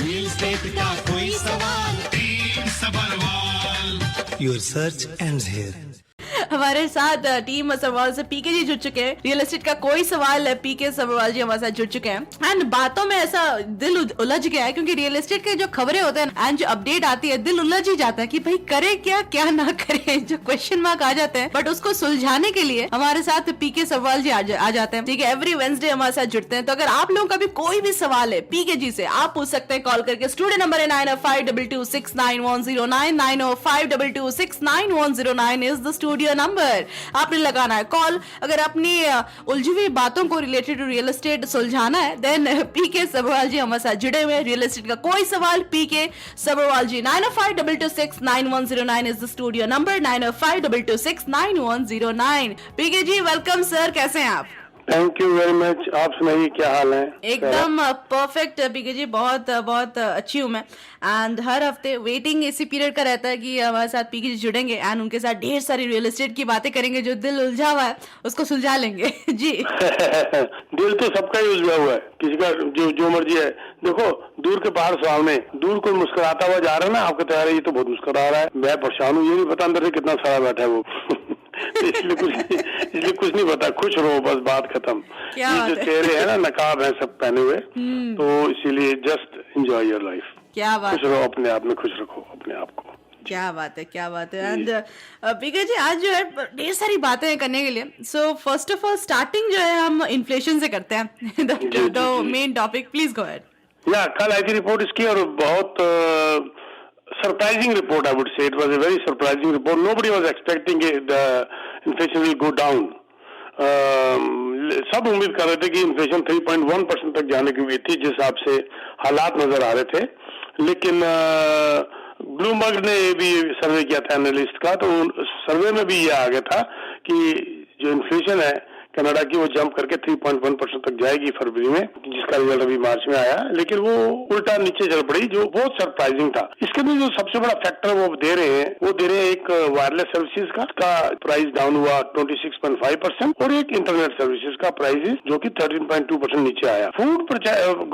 Real estate का कोई सवाल, team Sabharwal. Your search ends here. हमारे साथ टीम सबरवाल से पीके जी जुड़ चुके हैं। रियल एस्टेट का कोई सवाल है, पीके सबरवाल जी हमारे साथ जुड़ चुके हैं। एंड बातों में ऐसा दिल उलझ गया है क्योंकि रियल एस्टेट के जो खबरें होते हैं एंड जो अपडेट आती है, दिल उलझ ही जाता है कि भाई करे क्या क्या ना करे, जो क्वेश्चन मार्क आ जाते हैं। बट उसको सुलझाने के लिए हमारे साथ पीके सबरवाल जी आ जाते हैं। ठीक है, एवरी वेडनेसडे हमारे साथ जुड़ते हैं। तो अगर आप लोगों का भी कोई भी सवाल है पीके जी से, आप पूछ सकते हैं कॉल करके। स्टूडियो नंबर है 9052269109 9052269109 इज द स्टूडियो नंबर। आपने लगाना है कॉल। अगर अपनी उलझी हुई बातों को रिलेटेड टू रियल एस्टेट सुलझाना है, देन पीके सबरवाल जी हमारे साथ जुड़े हुए हैं। रियल एस्टेट का कोई सवाल, PK Sabharwal ji. 9052269109 is the studio number, 9052269109। PK ji welcome sir, कैसे हैं आप? Thank you very much. आप सुनाइए क्या हाल है? एकदम परफेक्ट पीके जी, बहुत बहुत अच्छी हूँ मैं। एंड हर हफ्ते वेटिंग इसी पीरियड का रहता है कि हमारे साथ पीके जी जुड़ेंगे एंड उनके साथ ढेर सारी रियल एस्टेट की बातें करेंगे। जो दिल उलझा हुआ है उसको सुलझा लेंगे जी। दिल तो सबका ही उलझा हुआ है, किसी का जो मर्जी है। देखो दूर के पहाड़ सामने, दूर कोई मुस्कुराता हुआ जा रहा है ना, आपको तैयार है ये तो बहुत मुस्कुरा रहा है, मैं परेशान हूँ, ये नहीं पता अंदर से कितना सारा बैठा है वो। इसलिए कुछ नहीं पता, खुश रहो बस, बात खत्म। ये जो चेहरे है ना, नकाब है सब पहने हुए, तो इसीलिए जस्ट एंजॉय योर लाइफ। क्या बात, खुश रहो, अपने आप में खुश रखो अपने आप को। क्या बात है, क्या बात है। एंड पीके जी आज जो है ढेर सारी बातें करने के लिए। So first of all starting जो है हम इन्फ्लेशन से करते हैं। The main topic, please go ahead. या कल आई थी रिपोर्ट इसकी और बहुत surprising report, I would say. It was a very surprising report. Nobody was expecting the inflation will go down. सब उम्मीद कर रहे थे कि इन्फ्लेशन 3.1% तक जाने की उम्मीद थी, जिस हिसाब से हालात नजर आ रहे थे। लेकिन ब्लूमबर्ग ने भी सर्वे किया था एनालिस्ट का, तो सर्वे में भी ये आ गया था कि जो इन्फ्लेशन है कनाडा की, वो जंप करके 3.1% तक जाएगी फरवरी में, जिसका रिजल्ट अभी मार्च में आया। लेकिन वो उल्टा नीचे चल पड़ी, जो बहुत सरप्राइजिंग था। इसके अंदर जो सबसे बड़ा फैक्टर वो दे रहे हैं एक वायरलेस सर्विसेज का प्राइस डाउन हुआ 26.5%, और एक इंटरनेट सर्विसेज का प्राइस जो कि 13.2% नीचे आया। फूड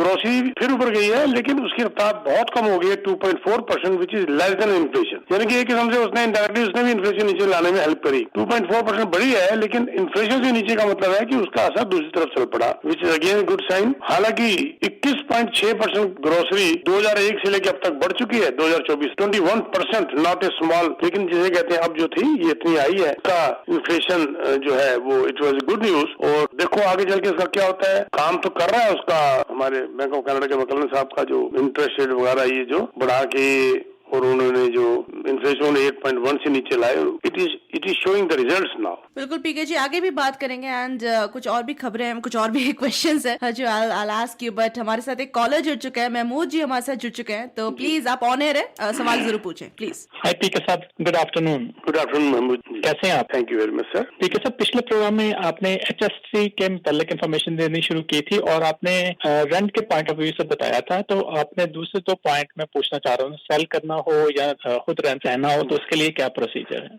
ग्रोसरी फिर ऊपर गई है, लेकिन उसकी रफ्तार बहुत कम हो गई है, 2.4%, which is less than inflation. यानी कि एक किस्म से उसने इनडायरेक्टली उसने भी इन्फ्लेशन नीचे लाने में हेल्प करी। 2.4% बढ़ी है, लेकिन इन्फ्लेशन से नीचे का मतलब है कि उसका असर दूसरी तरफ चल पड़ा, which is again good sign. हालांकि 21.6% ग्रोसरी 2001 से लेकर अब तक बढ़ चुकी है 2024, 21%, नॉट ए स्मॉल, लेकिन जिसे कहते हैं अब जो थी ये इतनी आई है। का इन्फ्लेशन जो है वो इट वाज गुड न्यूज। और देखो आगे चल के इसका क्या होता है। काम तो कर रहा है उसका हमारे बैंक ऑफ कनाडा के वकलन साहब का, जो इंटरेस्ट रेट वगैरह ये जो बढ़ा के, और उन्होंने जो इन्फ्लेशन 8.1 से नीचे लाए, it is showing the results now. बिल्कुल पीके जी, आगे भी बात करेंगे एंड कुछ और भी खबरें हैं, कुछ और भी क्वेश्चंस है जो आई आस्क यू। बट हमारे साथ एक कॉलर जुड़ चुका है, महमूद जी हमारे साथ जुड़ चुके हैं, तो प्लीज आप ऑन एयर है, सवाल जरूर पूछें प्लीज। हाय पीके साहब, good afternoon. Good afternoon Mahmood ji, कैसे हैं आप? Thank you very much sir. PK साहब, पिछले प्रोग्राम में आपने HST के मुतालिक इन्फॉर्मेशन देनी शुरू की थी और आपने रेंट के पॉइंट ऑफ व्यू से बताया था, तो आपने दूसरे 2 पॉइंट में पूछना चाह रहा हूँ, सेल करना हो या खुद रेंट रहना हो, तो उसके लिए क्या प्रोसीजर है?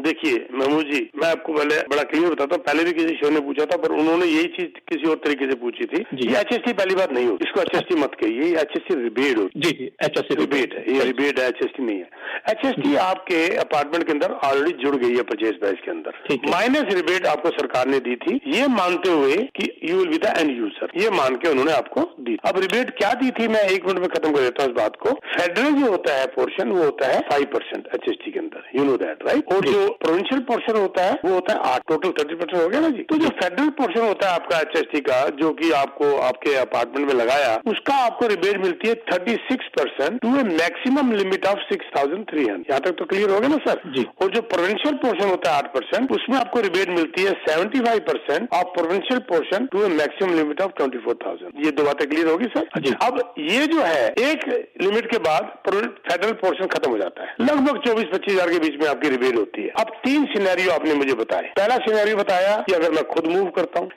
देखिए महमूद जी, मैं आपको पहले बड़ा क्लियर बताता हूँ। पहले भी किसी शो ने पूछा था, पर उन्होंने यही चीज किसी और तरीके से पूछी थी। ये HST पहली बात नहीं होती, इसको HST मत कहिए, HST रिबेट होती। जी HST रिबेट है, ये रिबेट है, HST नहीं है। HST आपके अपार्टमेंट के अंदर ऑलरेडी जुड़ गई है परचेज प्राइस के अंदर, माइनस रिबेट आपको सरकार ने दी थी, ये मानते हुए कि you will be the end user, ये मान के उन्होंने आपको दी। अब रिबेट क्या दी थी, मैं 1 मिनट में खत्म कर देता हूँ इस बात को। फेडरल जो होता है पोर्शन, वो होता है 5% HST के अंदर, यू नो दैट राइट। और जो प्रोविंशियल पोर्शन होता है वो होता है 8, टोटल 30% हो गया ना जी। तो जो फेडरल पोर्शन होता है आपका HST का, जो कि आपको आपके अपार्टमेंट में लगाया, उसका आपको रिबेट मिलती है 36% to a maximum limit of 6,300। यहाँ तक तो क्लियर हो गया ना सर जी। और जो प्रोविंशियल पोर्शन होता है 8%, उसमें आपको रिबेट मिलती है 75% of provincial portion to a maximum limit of 24,000। ये 2 बातें क्लियर होगी सर जी। अब ये जो है एक लिमिट के बाद फेडरल पोर्शन खत्म हो जाता है, लगभग 24-25 हजार के बीच में आपकी रिबेट होती है। अब 3 सिनेरियो आपने मुझे बताए। पहला सिनेरियो बताया कि अगर मैं खुद मूव करता हूँ,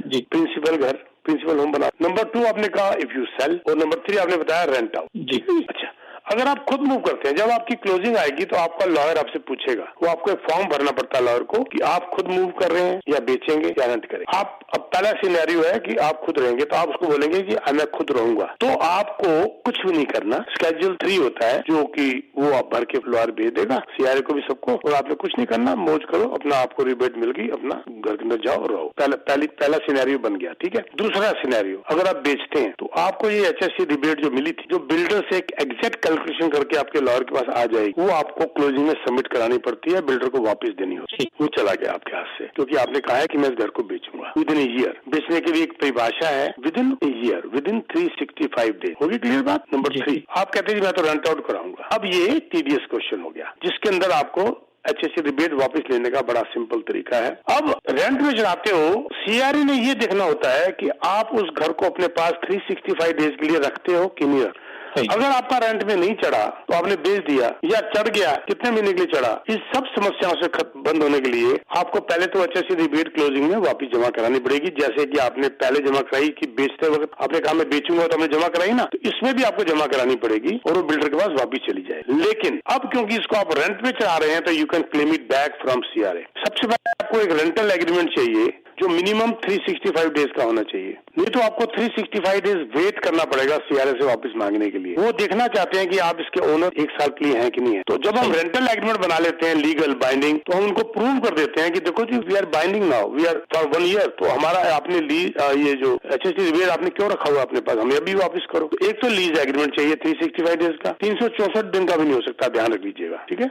प्रिंसिपल होम बना। नंबर 2 आपने कहा इफ यू सेल, और नंबर 3 आपने बताया रेंट आउट जी। अच्छा, अगर आप खुद मूव करते हैं, जब आपकी क्लोजिंग आएगी तो आपका लॉयर आपसे पूछेगा, वो आपको एक फॉर्म भरना पड़ता है लॉयर को कि आप खुद मूव कर रहे हैं या बेचेंगे या रेंट करें। आप अब पहला सिनेरियो है कि आप खुद रहेंगे, तो आप उसको बोलेंगे कि मैं खुद रहूंगा, तो आपको कुछ भी नहीं करना। स्केड्यूल 3 होता है जो कि वो आप भर के लॉयर भेज देगा सीआरए को भी, सबको, और आपने कुछ नहीं करना, मौज करो अपना, आपको रिबेट मिल गई, अपना घर के अंदर जाओ रहो। पहला सिनेरियो बन गया, ठीक है। दूसरा सिनेरियो, अगर आप बेचते हैं तो आपको ये एचएससी रिबेट जो मिली थी, जो बिल्डर से एक एग्जैक्ट कैलकुलेशन करके आपके लॉयर के पास आ जाएगी, वो आपको क्लोजिंग में सबमिट करानी पड़ती है, बिल्डर को वापस देनी होती है। वो चला गया आपके हाथ से, क्योंकि आपने कहा है कि मैं इस घर को बेचूंगा विद इन ए ईयर। बेचने के लिए एक परिभाषा है with in a year, with in 365 days. होगी क्लियर बात। नंबर 3, आप कहते हैं मैं तो रेंट आउट कराऊंगा। अब ये टीडीएस क्वेश्चन हो गया, जिसके अंदर आपको एचएससी रिबेट वापस लेने का बड़ा सिंपल तरीका है। अब रेंट में चढ़ाते हो, सीआरए ने ये देखना होता है कि आप उस घर को अपने पास 365 डेज के लिए रखते हो कि नहीं रखते। अगर आपका रेंट में नहीं चढ़ा तो आपने बेच दिया, या चढ़ गया, कितने महीने के लिए चढ़ा, इस सब समस्याओं से बंद होने के लिए आपको पहले तो एचएससी रिबेट क्लोजिंग में वापस जमा करानी पड़ेगी। जैसे कि आपने पहले जमा कराई कि बेचते वक्त आपने कहा मैं बेचूंगा, तो आपने जमा कराई ना, तो इसमें भी आपको जमा करानी पड़ेगी और वो बिल्डर के पास वापस चली जाएगी। लेकिन अब क्योंकि इसको आप रेंट में चढ़ा रहे हैं, तो you can claim it back from CRA. सबसे पहले आपको एक रेंटल एग्रीमेंट चाहिए जो मिनिमम 365 डेज का होना चाहिए, नहीं तो आपको 365 डेज वेट करना पड़ेगा सीआरए से वापस मांगने के लिए। वो देखना चाहते हैं कि आप इसके ओनर 1 साल के लिए हैं कि नहीं है। तो जब हम रेंटल एग्रीमेंट बना लेते हैं लीगल बाइंडिंग, तो हम उनको प्रूव कर देते हैं कि देखो जी we are binding now, we are for 1 year, तो हमारा आपने ये जो एचएससी रिबेट आपने क्यों रखा हुआ अपने पास, हमें अभी वापस करो। तो एक तो लीज एग्रीमेंट चाहिए 365 डेज का, 364 दिन का भी नहीं हो सकता, ध्यान रख लीजिएगा, ठीक है।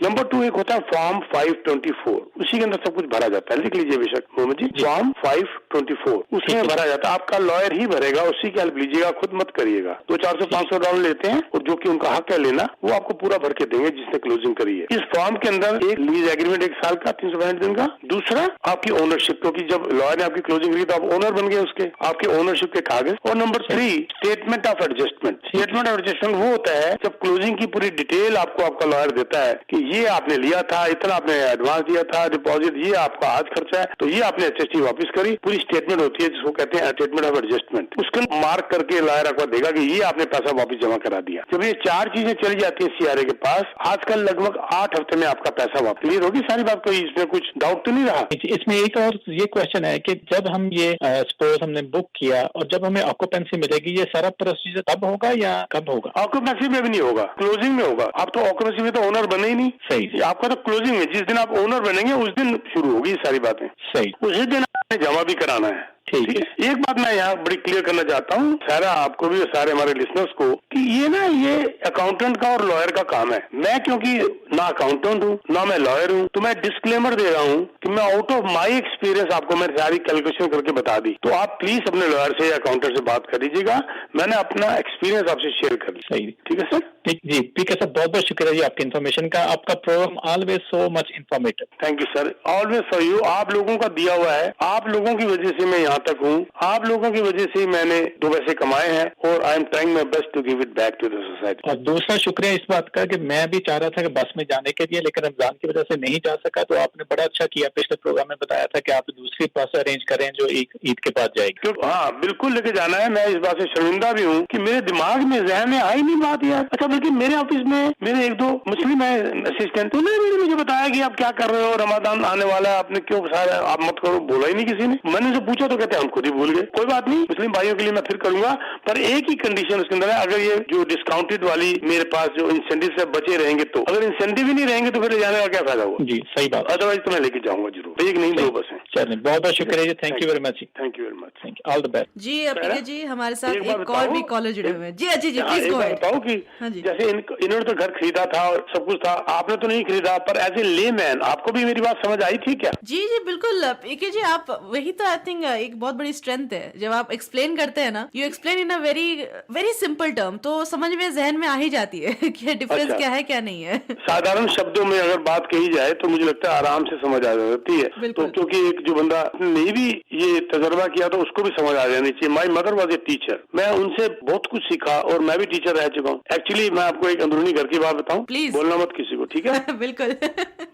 नंबर 2 एक होता है फॉर्म 524, उसी के अंदर सब कुछ भरा जाता है, लिख लीजिए बेशक मोहम्मद जी, फॉर्म 524 उसमें भरा जाता है। आपका लॉयर ही भरेगा, उसी की हेल्प लीजिएगा, खुद मत करिएगा। तो $400-500 लेते हैं और जो कि उनका हक है लेना, वो आपको पूरा भर के देंगे जिसने क्लोजिंग करी है। इस फॉर्म के अंदर एक लीज एग्रीमेंट 1 साल का 365 दिन का, दूसरा आपकी ओनरशिप, क्योंकि जब लॉयर ने आपकी क्लोजिंग करी तो आप ओनर बन गए उसके, आपके ओनरशिप के कागज। और number 3 statement of adjustment. Statement of adjustment वो होता है जब क्लोजिंग की पूरी डिटेल आपको आपका लॉयर देता है कि ये आपने लिया था, इतना आपने एडवांस दिया था, डिपॉजिट, ये आपका आज खर्चा है, तो ये आपने एचएसटी वापस करी, पूरी स्टेटमेंट होती है जिसको कहते हैं स्टेटमेंट ऑफ एडजस्टमेंट। उसके मार्क करके लॉयर आपको देगा कि ये आपने पैसा वापस जमा करा दिया। जब ये 4 चीजें चली जाती है सीआरए के पास, आजकल लगभग 8 हफ्ते में आपका पैसा वापस। क्लियर होगी सारी बात, कोई इसमें कुछ डाउट तो नहीं रहा। इसमें एक और ये क्वेश्चन है कि जब हम ये सपोज हमने बुक किया और जब हमें ऑक्यूपेंसी मिलेगी, ये सारा प्रोसीजर तब होगा या कब होगा? ऑक्यूपेंसी में भी नहीं होगा, क्लोजिंग में होगा। आप तो ऑक्यूपेंसी में तो ओनर बने ही नहीं। सही। आपका तो क्लोजिंग में, जिस दिन आप ओनर बनेंगे उस दिन शुरू होगी सारी बातें। सही। उसी दिन आपने जमा भी कराना है। ठीक है। एक बात मैं यहाँ बड़ी क्लियर करना चाहता हूँ सारा आपको भी और सारे हमारे लिसनर्स को, कि ये अकाउंटेंट का और लॉयर का काम है। मैं क्योंकि ना अकाउंटेंट हूँ ना मैं लॉयर हूँ, तो मैं डिस्क्लेमर दे रहा हूँ कि मैं आउट ऑफ माई एक्सपीरियंस आपको मैं सारी कैलकुलेशन करके बता दी। तो आप प्लीज अपने लॉयर से या अकाउंटेंट से बात कर लीजिएगा, मैंने अपना एक्सपीरियंस आपसे शेयर कर लिया। सही, ठीक है सर। जी पीके सर, बहुत बहुत शुक्रिया जी आपकी इन्फॉर्मेशन का। आपका program always so much informative. Thank you sir, always for you. आप लोगों का दिया हुआ है, आप लोगों की वजह से मैं यहाँ तक हूँ, आप लोगों की वजह से मैंने 2 पैसे कमाए हैं और I am trying my best to give it back to the society. और दूसरा शुक्रिया इस बात का कि मैं भी चाह रहा था कि बस में जाने के लिए, लेकिन रमजान की वजह से नहीं जा सका, तो आपने बड़ा अच्छा किया। पिछले प्रोग्राम में बताया था कि आप दूसरी बस अरेंज करें जो ईद के बाद जाएगी। हाँ बिल्कुल लेके जाना है। मैं इस बात से शर्मिंदा भी हूँ कि मेरे दिमाग में जहन में आई नहीं बात यार। अच्छा बल्कि मेरे ऑफिस में मेरे 1-2 मुस्लिम है असिस्टेंट, उन्होंने मुझे बताया कि आप क्या कर रहे हो, रमजान आने वाला है, आपने क्यों सारा आप मत करो, बोला ही नहीं किसी ने। मैंने उनसे पूछा तो कहते हम खुद ही भूल गए। कोई बात नहीं, मुस्लिम भाइयों के लिए मैं फिर करूंगा, पर एक ही कंडीशन उसके अंदर है, अगर ये जो डिस्काउंटेड वाली मेरे पास जो इंसेंटिव से बचे रहेंगे, तो अगर इंसेंटिव ही नहीं रहेंगे तो फिर ले जाने का क्या फायदा होगा। जी सही बात। अदरवाइज तो मैं लेके जाऊंगा जरूर, एक नहीं 2 बसें। चलिए बहुत बहुत शुक्रिया जी, thank you very much. Thank you very much, thank you, all the best जी। पीके जी हमारे साथ एक बात एक और भी बताओ। कॉलर जुड़े हुए हैं। जी जी प्लीज गो अहेड। बताओ कि हाँ जी। जैसे इन्होंने तो घर खरीदा था और सब कुछ था, आपने तो नहीं खरीदा, पर एज ए लेमैन आपको भी मेरी बात समझ आई थी क्या? जी बिल्कुल पीके जी, आप वही तो आई थिंक एक बहुत बड़ी स्ट्रेंथ है, जब आप एक्सप्लेन करते हैं ना, you explain in a very simple term, तो समझ में जहन में आ ही जाती है कि डिफरेंस अच्छा। क्या है क्या नहीं है। साधारण शब्दों में अगर बात कही जाए तो मुझे लगता है आराम से समझ आ जाती है। तो क्योंकि एक जो बंदा नहीं भी ये तजर्बा किया तो उसको भी समझ आ जानी चाहिए। My mother was a teacher, मैं उनसे बहुत कुछ सीखा और मैं भी टीचर रह चुका हूँ। एक्चुअली मैं आपको एक अंदरूनी घर की बात बताऊँ, प्लीज बोलना मत किसी को, ठीक है? बिल्कुल।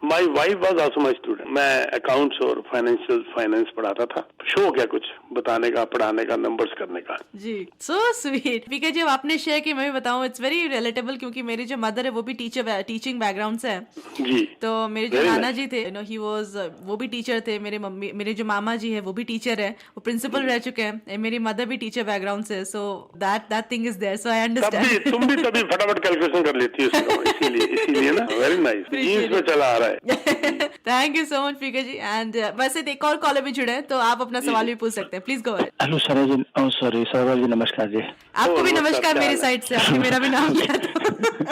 My wife was also my student. मैं अकाउंट्स और फाइनेंस पढ़ाता था। शो हो गया कुछ बताने का, पढ़ाने का, नंबर्स करने का। जी, सो स्वीट। पीके जी, अब आपने शेयर की, मैं भी बताऊं, इट्स वेरी रिलेटेबल, क्योंकि मेरी जो मदर है वो भी टीचिंग बैकग्राउंड से है। जी। तो मेरे जो Very नाना nice. जी थे, ही वाज, वो भी टीचर थे। मेरे जो मामा जी है वो भी टीचर है, वो प्रिंसिपल रह चुके हैं। मेरी मदर भी टीचर बैकग्राउंड से, so that thing is there, so I understand. तुम भी तभी फटाफट कैलकुलेशन कर लेती हो उसको, इसीलिए ना। वेरी नाइस, जीन्स में चला आ रहा है। Thank you so much PK ji. And वैसे एक और कॉलर भी जुड़े हैं, तो आप अपना सवाल भी पूछ सकते हैं, please go ahead. Hello sir जी, सॉरी सरवाल जी, नमस्कार जी। आपको भी नमस्कार, नमस्कार क्या मेरी हाल है? साइड से, आपने मेरा भी नाम लिया था।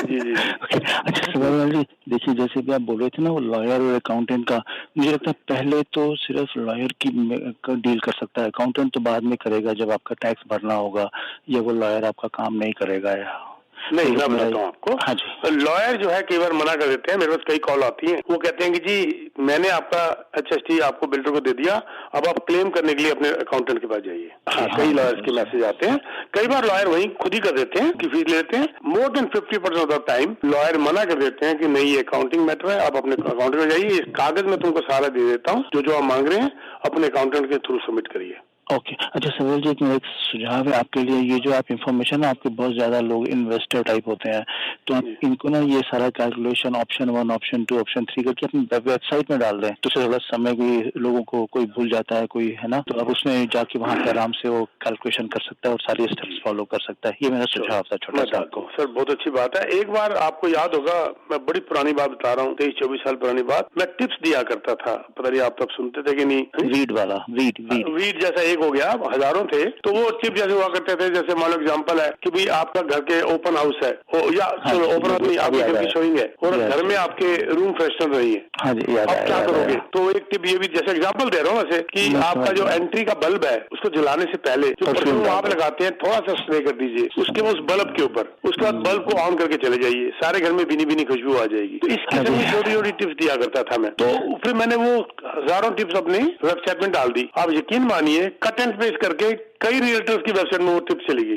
जी जी। ओके, अच्छा सरवाल जी, देखिए जैसे भी आप बोल रहे थे ना वो लॉयर और अकाउंटेंट का, मुझे लगता है पहले तो सिर्फ लॉयर की डील कर सकता है, अकाउंटेंट तो बाद में करेगा जब आपका टैक्स भरना होगा, या वो लॉयर आपका काम नहीं करेगा या नहीं, मैं बताता हूँ आपको। हाँ जी। लॉयर जो है कई बार मना कर देते हैं, मेरे पास कई कॉल आती हैं, वो कहते हैं कि जी मैंने आपका HST आपको बिल्डर को दे दिया, अब आप क्लेम करने के लिए अपने अकाउंटेंट के पास जाइए। हाँ, कई लॉयर्स के मैसेज आते हैं। कई बार लॉयर वहीं खुद ही कर देते हैं कि फीस लेते हैं। More than 50% of the time lawyer मना कर देते हैं कि नहीं, ये अकाउंटिंग मैटर है, आप अपने अकाउंटेंट में जाइए, इस कागज में तुमको सारा दे देता हूँ, जो आप मांग रहे हैं अपने अकाउंटेंट के थ्रू सबमिट करिए। ओके, अच्छा सवाल जी, एक मेरा एक सुझाव है आपके लिए। ये जो आप इन्फॉर्मेशन, आपके बहुत ज्यादा लोग इन्वेस्टर टाइप होते हैं, तो आप इनको ना ये सारा कैलकुलेशन ऑप्शन 1, ऑप्शन 2, ऑप्शन 3 करके अपनी वेबसाइट में डाल दें, तो थोड़ा समय भी लोगों को कोई भूल जाता है कोई, है ना, तो आप उसमें जाके वहाँ पे आराम से वो कैलकुलेशन कर सकता है और सारी स्टेप्स फॉलो कर सकता है। ये मेरा सुझाव था छोटा सा आपको। सर बहुत अच्छी बात है। एक बार आपको याद होगा, मैं बड़ी पुरानी बात बता रहा हूँ, 23-24 साल पुरानी बात, मैं टिप्स दिया करता था, पता नहीं आप तब सुनते थे कि नहीं। वीड वाला, वीड जैसा एक हो गया, हजारों थे, तो वो टिप जैसे हुआ करते थे, जैसे मान लो एग्जाम्पल है कि भाई आपका घर के ओपन हाउस है, या चलो ओपन हाउस नहीं, आपकी घर की शोइंग है और घर में आपके रूम फ्रेशनर नहीं है, आप क्या करोगे? तो एक टिप ये भी, जैसे एग्जाम्पल दे रहा हूँ वैसे, कि आपका जो एंट्री का बल्ब है उसको जलाने से पहले जो परफ्यूम आप लगाते हैं थोड़ा सा स्प्रे कर दीजिए उसके उस बल्ब के ऊपर, उसके बाद बल्ब को ऑन करके चले जाइए, सारे घर में भीनी भीनी खुशबू आ जाएगी। तो इस किस्म की छोटी छोटी टिप्स दिया करता था मैं, तो फिर मैंने वो हजारों टिप्स अपनी वेबसाइट में डाल दी। आप यकीन मानिए, कट एंड पेस्ट करके कई रियल्टर्स की वेबसाइट में वो टिप चली गई।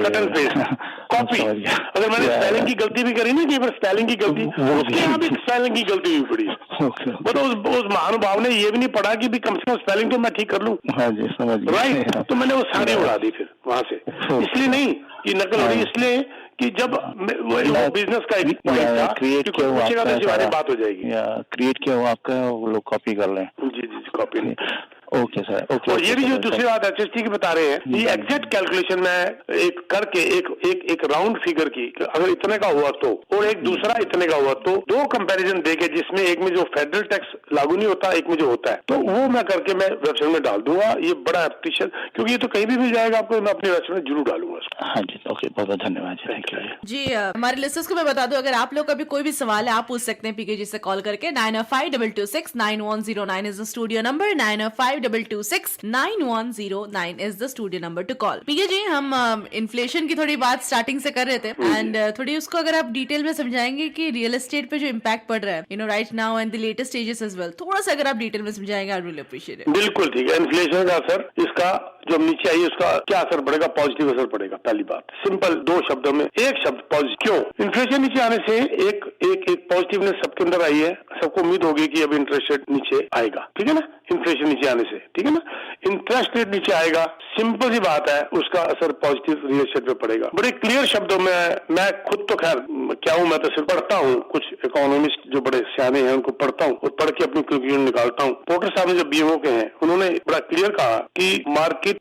Cut and paste copy. अगर मैंने स्पेलिंग की गलती भी करी ना, कि स्पेलिंग की गलती, उसके यहाँ भी स्पेलिंग की गलती भी पड़ी। मतलब उस महानुभाव ने ये भी नहीं पढ़ा कि भी कम से कम स्पेलिंग तो मैं ठीक कर लूँ, राइट। तो मैंने वो सारी उड़ा दी फिर वहां से। इसलिए नहीं कि नकल हो रही, इसलिए कि जब वो बिजनेस का एक पॉइंट था, क्रिएट किया हुआ आपका, बात हो जाएगी, क्रिएट किया हुआ आपका, वो लोग कॉपी कर लें। जी जी, कॉपी नहीं। Okay sir, okay. और ये भी जो दूसरी बात HST की बता रहे हैं, ये एग्जैक्ट कैलकुलेशन में एक करके एक राउंड फिगर की, अगर इतने का हुआ तो, और एक दूसरा इतने का हुआ तो, दो कंपैरिजन देके, जिसमें एक में जो फेडरल टैक्स लागू नहीं होता, एक में जो होता है, तो वो मैं करके मैं वेबसाइट में डाल दूंगा। ये बड़ा एप्लीकेशन, क्योंकि ये तो कहीं भी मिल जाएगा आपको, मैं अपनी वेबसाइट में जरूर डालूंगा। हाँ जी, ओके, बहुत बहुत धन्यवाद जी, थैंक यू जी। हमारे लिस्टर्स को मैं बता दूं, अगर आप लोग का भी कोई भी सवाल है, आप पूछ सकते हैं पीके जी से कॉल करके। 9052269109 is the studio number, 9052269109 is the studio number to call. PK ji, हम इन्फ्लेशन की थोड़ी बात स्टार्टिंग से कर रहे थे, एंड थोड़ी उसको अगर आप डिटेल में समझाएंगे कि रियल एस्टेट पे जो इम्पैक्ट पड़ रहा है, you know, right now and the latest stages as well, थोड़ा सा अगर आप डिटेल में समझाएंगे, आई रियली अप्रिशिएट इट। बिल्कुल ठीक है। इन्फ्लेशन का असर, इसका जो नीचे आई उसका क्या असर पड़ेगा? पॉजिटिव असर पड़ेगा। पहली बात सिंपल, दो शब्दों में, एक शब्द पॉजिटिव। क्यों? इन्फ्लेशन नीचे आने से एक पॉजिटिवनेस सबके अंदर आई है, सबको उम्मीद होगी कि अब इंटरेस्ट रेट नीचे आएगा, ठीक है ना, इन्फ्लेशन नीचे आने से, ठीक है ना, इंटरेस्ट रेट नीचे आएगा, सिंपल सी बात है, उसका असर पॉजिटिव रियल एस्टेट पे पड़ेगा। बड़े क्लियर शब्दों में, मैं खुद तो खैर क्या हूँ, मैं तो सिर्फ पढ़ता हूँ, कुछ इकोनॉमिस्ट जो बड़े सियाने हैं उनको पढ़ता हूँ और पढ़ के अपनी कंक्लूजन निकालता हूँ। पोर्टर साहब ने जो BMO के हैं, उन्होंने बड़ा क्लियर कहा कि market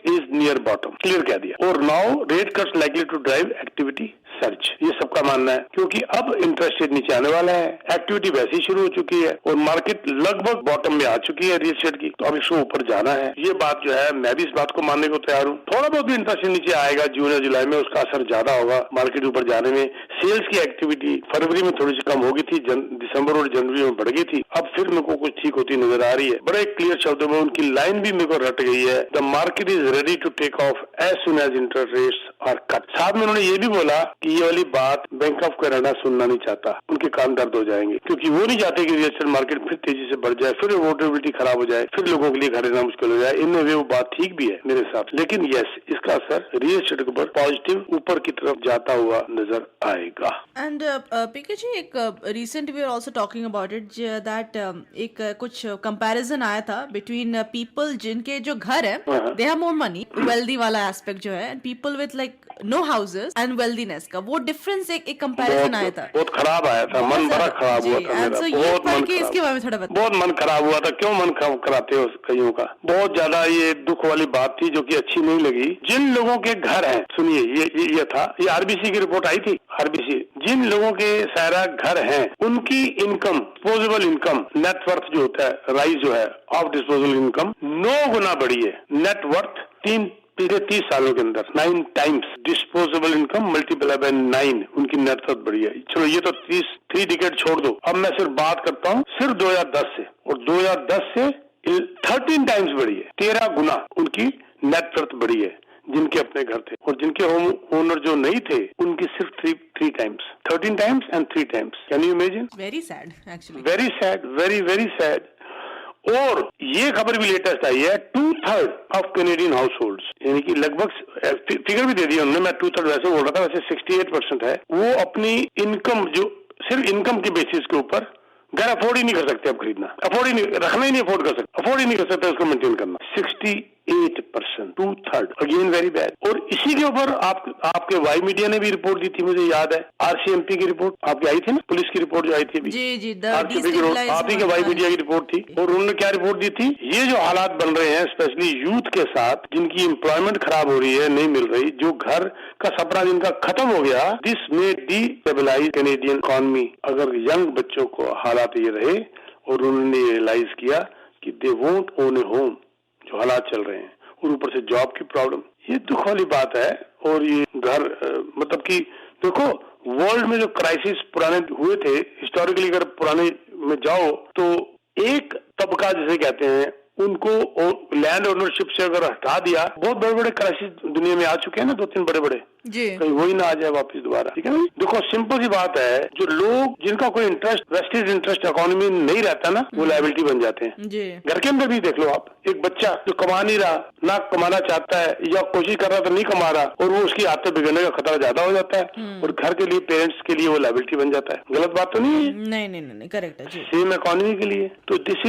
is near bottom, clear कह दिया, और now rate cuts likely to drive activity search, ये सबका मानना है, क्योंकि अब इंटरेस्ट रेट नीचे आने वाला है, एक्टिविटी वैसे ही शुरू हो चुकी है और मार्केट लगभग बॉटम में आ चुकी है रियल एस्टेट की, तो अब इसको ऊपर जाना है। ये बात जो है, मैं भी इस बात को मानने को तैयार हूँ। थोड़ा बहुत भी इंटरेस्ट रेट नीचे आएगा जून या जुलाई में, उसका असर ज्यादा होगा मार्केट ऊपर जाने में। सेल्स की एक्टिविटी फरवरी में थोड़ी सी कम होगी थी, दिसंबर और जनवरी में बढ़ गई थी, अब फिर मेरे को कुछ ठीक होती नजर आ रही है। बड़े क्लियर शब्दों में उनकी लाइन भी मेरे को रट गई है, the market is ready to take off as soon as interest rates और कट। साथ में उन्होंने ये भी बोला कि ये वाली बात बैंक ऑफ कनाडा सुनना नहीं चाहता, उनके कान दर्द हो जाएंगे, क्योंकि वो नहीं चाहते कि रियल एस्टेट मार्केट फिर तेजी से बढ़ जाए, फिर अफोर्डेबिलिटी खराब हो जाए, फिर लोगों के लिए खरीदना मुश्किल हो जाए। इनमें वो बात ठीक भी है मेरे हिसाब से, लेकिन यस, इसका असर रियल एस्टेट के ऊपर पॉजिटिव ऊपर की तरफ जाता हुआ नजर आएगा। एंड पीके जी, एक recent we are also talking about it that एक कुछ कंपैरिजन आया था बिटवीन पीपल जिनके जो घर है they have more money, wealthy वाला एस्पेक्ट जो है, and people with like no houses and wealthiness का वो डिफरेंस एक कंपैरिजन आया था। बहुत खराब आया था, मन बड़ा खराब हुआ था मेरा, बहुत मन खराब। इसके बारे में थोड़ा बताओ। बहुत मन खराब हुआ था। क्यों मन खराब कराते हो कईयों का? बहुत ज्यादा ये दुख वाली बात थी जो कि अच्छी नहीं लगी। जिन लोगों के घर हैं, सुनिए, ये था, ये आरबीसी की रिपोर्ट आई थी। आरबीसी, जिन लोगों के सारा घर हैं उनकी इनकम, डिस्पोजेबल इनकम, नेटवर्थ जो होता है, राइज जो है ऑफ डिस्पोजेबल इनकम 9 गुना बढ़ी है। नेटवर्थ पिछले 30 सालों के अंदर 9 times, disposable income multiply by 9, उनकी नेटवर्थ बढ़ी है। चलो ये तो 3 डिकेड छोड़ दो, अब मैं सिर्फ बात करता हूँ सिर्फ 2010 से, और 2010 से 13 टाइम्स बढ़ी है, 13 गुना उनकी नेटवर्थ बढ़ी है जिनके अपने घर थे, और जिनके होम ओनर जो नहीं थे उनकी सिर्फ 3 times, 13 times and 3 times. Can you imagine? Very sad actually, very sad, very very sad. और ये खबर भी लेटेस्ट आई है, 2/3 ऑफ कैनेडियन हाउस होल्ड, यानी कि लगभग फिगर भी दे दिया उन्होंने, मैं 2/3 वैसे बोल रहा था, वैसे 68% है, वो अपनी इनकम, जो सिर्फ इनकम के बेसिस के ऊपर घर अफोर्ड ही नहीं कर सकते, अब खरीदना अफोर्ड ही नहीं, रखना ही नहीं अफोर्ड कर सकते, अफोर्ड ही नहीं कर सकते उसको मेंटेन करना। 68%, 2/3, अगेन वेरी बैड। और इसी के ऊपर आपके वाई मीडिया ने भी रिपोर्ट दी थी, मुझे याद है, आरसीएमपी की रिपोर्ट आपकी आई थी ना, पुलिस की रिपोर्ट जो आई थी अभी, जी जी, आरसीएमपी की, आप ही के वाई मीडिया की रिपोर्ट थी। और उन्होंने क्या रिपोर्ट दी थी? ये जो हालात बन रहे हैं स्पेशली यूथ के साथ, जिनकी एम्प्लॉयमेंट खराब हो रही है, नहीं मिल रही, जो घर का सपना जिनका खत्म हो गया, दिस में डिस्टेबलाइज कैनेडियन इकोनॉमी। अगर यंग बच्चों को हालात ये रहे, और उन्होंने रियलाइज किया कि they won't own A home, जो हालात चल रहे हैं, और ऊपर से जॉब की प्रॉब्लम, ये दुख वाली बात है। और ये घर मतलब कि देखो, वर्ल्ड में जो क्राइसिस पुराने हुए थे, हिस्टोरिकली अगर पुराने में जाओ तो एक तबका जिसे कहते हैं, उनको लैंड ओनरशिप से अगर हटा दिया, बहुत बड़े बड़े क्राइसिस दुनिया में आ चुके हैं ना, 2-3 बड़े जी, कहीं वही ना आ जाए वापस दोबारा, ठीक है ना? देखो सिंपल सी बात है, जो लोग जिनका कोई इंटरेस्ट, वेस्टेड इंटरेस्ट इकोनॉमी में नहीं रहता ना, वो लायबिलिटी बन जाते हैं जी। घर के अंदर भी देख लो आप, एक बच्चा जो कमा नहीं रहा, ना कमाना चाहता है, या कोशिश कर रहा तो नहीं कमा रहा, और वो उसकी आदतें बिगड़ने का खतरा ज्यादा हो जाता है, और घर के लिए, पेरेंट्स के लिए वो लायबिलिटी बन जाता है। गलत बात तो नहीं है? नहीं, करेक्ट है जी। सेम इकोनॉमी के लिए तो this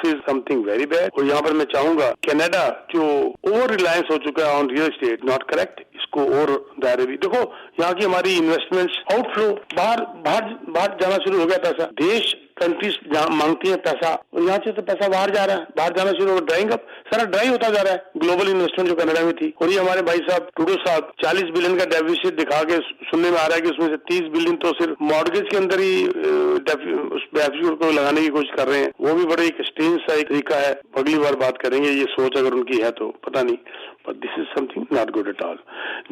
is something very bad. और यहाँ पर मैं चाहूंगा, कनाडा जो ओवर रिलायंस हो चुका है on real estate, not correct, इसको और दायरे भी देखो। यहाँ की हमारी इन्वेस्टमेंट्स, आउटफ्लो, बाहर जाना शुरू हो गया पैसा, देश कंट्रीज मांगती है पैसा, और यहाँ से तो पैसा बाहर जा रहा है, बाहर जाना शुरू हो, ड्राइंग अप, सारा ड्राई होता जा रहा है ग्लोबल इन्वेस्टमेंट जो कनाडा में थी। और ये हमारे भाई साहब टूडो साहब 40 बिलियन का डेफिसिट दिखा के सुनने में आ रहा है कि उसमें से 30 बिलियन तो सिर्फ मॉर्गेज के अंदर ही उस डेफिसिट को लगाने की कोशिश कर रहे हैं। वो भी बड़ा एक स्ट्रेंज सा एक तरीका है। अगली बार बात करेंगे, ये सोच अगर उनकी है तो पता नहीं, but this is something not good at all.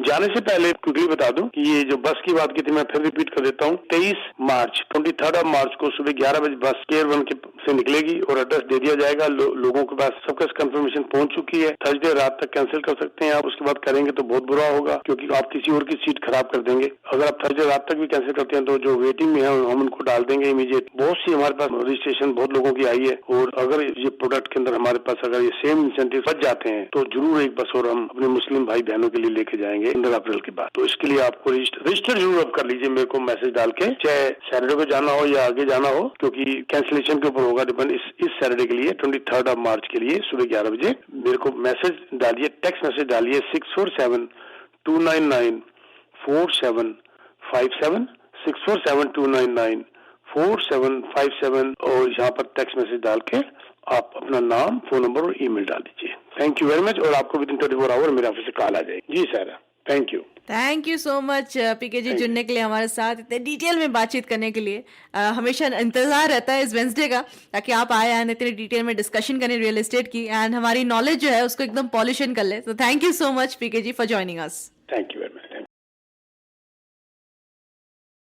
जाने से पहले क्विकली बता दूं कि ये जो बस की बात की थी, मैं फिर रिपीट कर देता हूँ, 23 मार्च 23 मार्च को सुबह 11 बजे बस केयर 1 से निकलेगी, और एड्रेस दे दिया जाएगा। लोगों के पास सबका कंफर्मेशन पहुंच चुकी है। थर्सडे रात तक कैंसिल कर सकते हैं आप, उसके बाद करेंगे तो बहुत बुरा होगा, क्योंकि आप किसी और की सीट खराब कर देंगे। अगर आप थर्सडे रात तक भी कैंसिल करते हैं तो जो वेटिंग में है हम उनको डाल देंगे इमीडिएट। बहुत सी हमारे पास रजिस्ट्रेशन बहुत लोगों की आई है, और अगर ये प्रोडक्ट के अंदर हमारे पास अगर ये सेम इंसेंटिव बच जाते हैं तो जरूर एक बस और हम अपने मुस्लिम भाई बहनों के लिए लेके जाएंगे 15 अप्रैल के बाद। तो इसके लिए आपको रजिस्टर जरूर अब कर लीजिए, मेरे को मैसेज डाल के, चाहे सैटरडे को जाना हो या आगे जाना हो, क्योंकि कैंसिलेशन के ऊपर होगा डिपेंड। इस सैटरडे के लिए 23 मार्च के लिए सुबह 11 बजे मेरे को मैसेज डालिए, टेक्स्ट मैसेज डालिए 647-299-4757 647-299-4757, और यहाँ पर टेक्स्ट मैसेज डाल के आप अपना नाम, फोन नंबर और ईमेल डाल दीजिए। Thank you very much. और आपको विद इन 24 आवर मेरे ऑफिस से कॉल आ जाएगी। जी sir, thank you. Thank you so much PK ji, जुड़ने के लिए हमारे साथ, इतने डिटेल में बातचीत करने के लिए। हमेशा इंतजार रहता है इस वेंसडे का, ताकि आप आए एंड इतने डिटेल में डिस्कशन करें रियल एस्टेट की, एंड हमारी नॉलेज जो है उसको एकदम पॉल्यूशन कर ले। तो thank you so much PK ji for joining us.